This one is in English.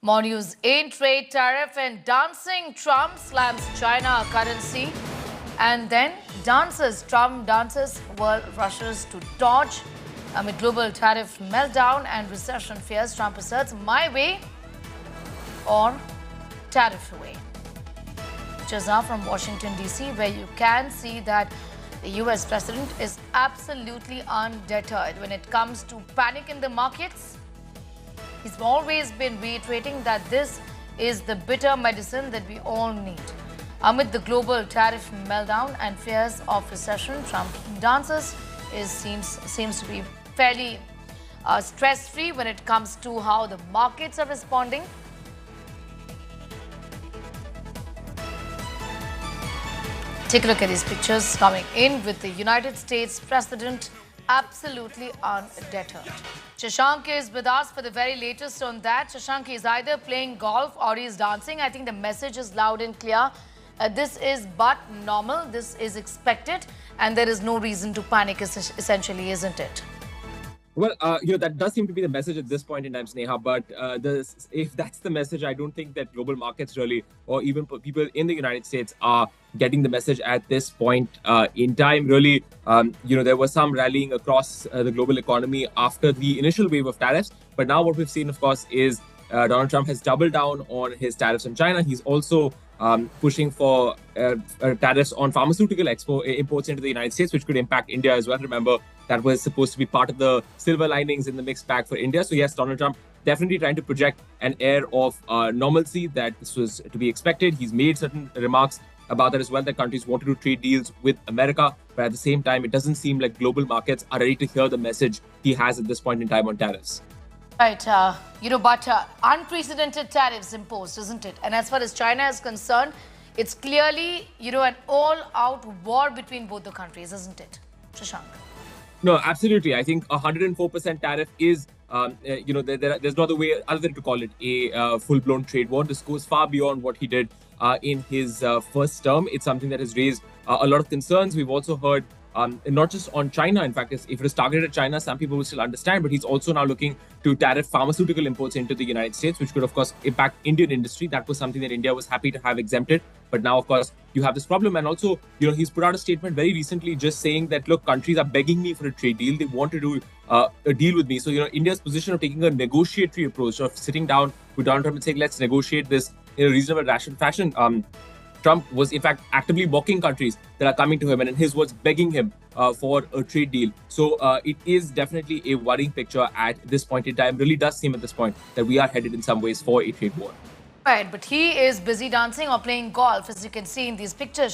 More news in trade, tariff and dancing. Trump slams China currency. And then Trump dances, world rushes to dodge. Amid global tariff meltdown and recession fears, Trump asserts, my way or tariff way. Pictures are from Washington, D.C., where you can see that the U.S. president is absolutely undeterred when it comes to panic in the markets. He's always been reiterating that this is the bitter medicine that we all need. Amid the global tariff meltdown and fears of recession, Trump dances seems to be fairly stress-free when it comes to how the markets are responding. Take a look at these pictures coming in with the United States president absolutely undeterred. Shashank is with us for the very latest on that. Shashank is either playing golf or he's dancing. I think the message is loud and clear. This is but normal. This is expected. And there is no reason to panic, essentially, isn't it? Well, that does seem to be the message at this point in time, Sneha. But if that's the message, I don't think that global markets really, or even people in the United States, are getting the message at this point in time. Really, there was some rallying across the global economy after the initial wave of tariffs. But now what we've seen, of course, is Donald Trump has doubled down on his tariffs on China. He's also pushing for tariffs on pharmaceutical imports into the United States, which could impact India as well. Remember, that was supposed to be part of the silver linings in the mixed bag for India. So yes, Donald Trump definitely trying to project an air of normalcy, that this was to be expected. He's made certain remarks about that as well, that countries want to do trade deals with America. But at the same time, it doesn't seem like global markets are ready to hear the message he has at this point in time on tariffs. Right, but unprecedented tariffs imposed, isn't it? And as far as China is concerned, it's clearly, an all-out war between both the countries, isn't it, Shashank? No, absolutely. I think 104% tariff is, there's no other way other than to call it a full-blown trade war. This goes far beyond what he did in his first term. It's something that has raised a lot of concerns. We've also heard not just on China. In fact, if it was targeted at China, some people will still understand. But he's also now looking to tariff pharmaceutical imports into the United States, which could, of course, impact Indian industry. That was something that India was happy to have exempted. But now, of course, you have this problem. And also, he's put out a statement very recently just saying that, look, countries are begging me for a trade deal. They want to do a deal with me. So, India's position of taking a negotiatory approach, of sitting down with Donald Trump and saying, let's negotiate this in a reasonable, rational fashion. Trump was, in fact, actively mocking countries that are coming to him and, in his words, begging him for a trade deal. So it is definitely a worrying picture at this point in time. Really does seem at this point that we are headed in some ways for a trade war. Right, but he is busy dancing or playing golf, as you can see in these pictures.